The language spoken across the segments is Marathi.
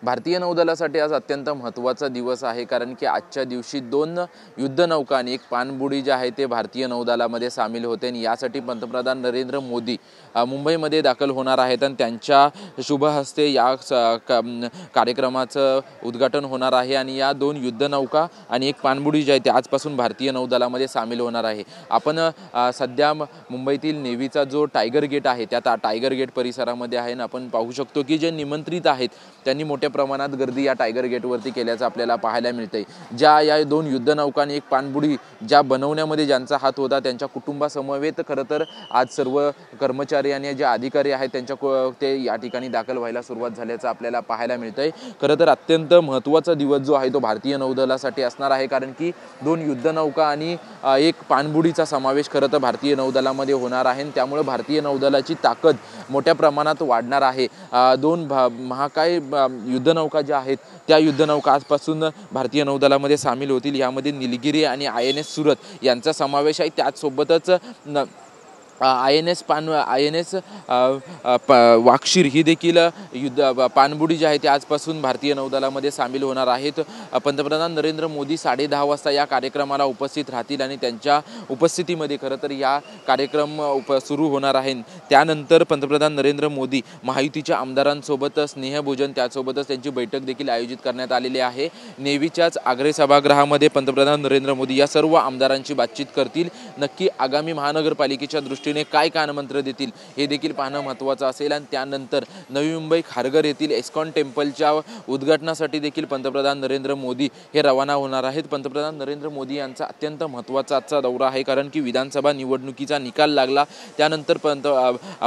भारतीय नौदलासाठी आज अत्यंत महत्त्वाचा दिवस आहे, कारण की आजच्या दिवशी 2 युद्धनौका आणि 1 पाणबुडी जे आहे ते भारतीय नौदलामध्ये सामील होते आणि यासाठी पंतप्रधान नरेंद्र मोदी मुंबईमध्ये दाखल होणार आहेत आणि त्यांच्या शुभ हस्ते या कार्यक्रमाचं उद्घाटन होणार आहे आणि या 2 युद्धनौका आणि 1 पाणबुडी जे आहे ते आजपासून भारतीय नौदलामध्ये सामील होणार आहे। आपण सध्या मुंबईतील नेव्हीचा जो टायगर गेट आहे त्या टायगर गेट परिसरामध्ये आहे आणि आपण पाहू शकतो की जे निमंत्रित आहेत त्यांनी मोठ्या प्रमाणात गर्दी या टायगर गेटवरती केल्याचं आपल्याला पाहायला मिळतंय। ज्या या 2 युद्धनौका आणि 1 पाणबुडी ज्या बनवण्यामध्ये ज्यांचा हात होता त्यांच्या कुटुंबासमवेत खरं तर आज सर्व कर्मचारी आणि जे अधिकारी आहेत त्यांच्या ते या ठिकाणी दाखल व्हायला सुरुवात झाल्याचं आपल्याला पाहायला मिळतंय। खरं तर अत्यंत महत्त्वाचा दिवस जो आहे तो भारतीय नौदलासाठी असणार आहे, कारण की 2 युद्धनौका आणि 1 पाणबुडीचा समावेश खरं तर भारतीय नौदलामध्ये होणार आहे। त्यामुळे भारतीय नौदलाची ताकद मोठ्या प्रमाणात वाढणार आहे। 2 महाकाय युद्धनौका ज्या आहेत त्या युद्धनौका आजपासून भारतीय नौदलामध्ये सामील होतील। यामध्ये निलगिरी आणि INS सुरत यांचा समावेश आहे। त्याचसोबतच INS वाक्षीर ही देखील पाणबुडी जी आहे ती आजपासून भारतीय नौदलामध्ये सामील होणार आहेत। पंतप्रधान नरेंद्र मोदी 10:30 वाजता या कार्यक्रमाला उपस्थित राहतील आणि त्यांच्या उपस्थितीमध्ये खरं तर या कार्यक्रम सुरू होणार आहे। त्यानंतर पंतप्रधान नरेंद्र मोदी महायुतीच्या आमदारांसोबत स्नेहभोजन त्यासोबतच त्यांची बैठक देखील आयोजित करण्यात आलेली आहे। नेव्हीच्याच आग्रे सभागृहामध्ये पंतप्रधान नरेंद्र मोदी या सर्व आमदारांची बातचीत करतील। नक्की आगामी महानगरपालिकेच्या दृष्टीने काय कानमंत्र देतील हे देखील पाहणं महत्त्वाचं असेल आणि त्यानंतर नवी मुंबई खारघर येथील इस्कॉन टेम्पलच्या उद्घाटनासाठी देखील पंतप्रधान नरेंद्र मोदी हे रवाना होणार आहेत। पंतप्रधान नरेंद्र मोदी यांचा अत्यंत महत्त्वाचा आजचा दौरा आहे, कारण की विधानसभा निवडणुकीचा निकाल लागला त्यानंतर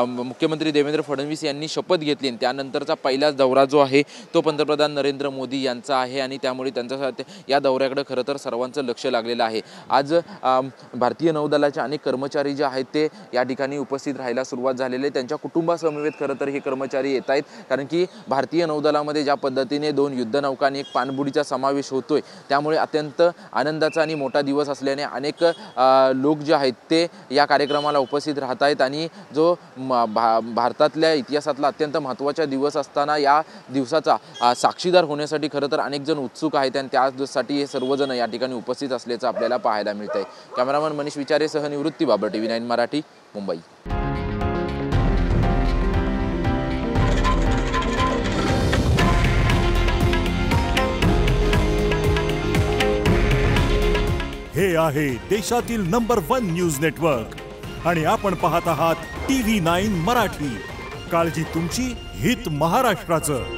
मुख्यमंत्री देवेंद्र फडणवीस यांनी शपथ घेतली आणि त्यानंतरचा पहिलाच दौरा जो आहे तो पंतप्रधान नरेंद्र मोदी यांचा आहे आणि त्यामुळे त्यांच्या या दौऱ्याकडे खरं तर सर्वांचं लक्ष लागलेलं आहे। आज भारतीय नौदलाचे अनेक कर्मचारी जे आहेत ते या ठिकाणी उपस्थित राहायला सुरुवात झालेली आहे। त्यांच्या कुटुंबासमवेत खरं तर हे कर्मचारी येत आहेत, कारण की भारतीय नौदलामध्ये ज्या पद्धतीने 2 युद्धनौका आणि 1 पाणबुडीचा समावेश होतोय त्यामुळे अत्यंत आनंदाचा आणि मोठा दिवस असल्याने अनेक लोक जे आहेत ते या कार्यक्रमाला उपस्थित राहत आहेत आणि जो भारतातल्या इतिहासातला अत्यंत महत्त्वाचा दिवस असताना या दिवसाचा साक्षीदार होण्यासाठी खरं तर अनेक जण उत्सुक आहेत आणि त्यासाठी हे सर्वजण या ठिकाणी उपस्थित असल्याचं आपल्याला पाहायला मिळतंय। कॅमेरामन मनीष विचारेसह निवृत्ती बाबर, TV9 मराठी, मुंबई। हे आहे देशातील नंबर 1 न्यूज नेटवर्क आणि आपण पाहत आहात TV9 मराठी। काळजी तुमची, हित महाराष्ट्राचं।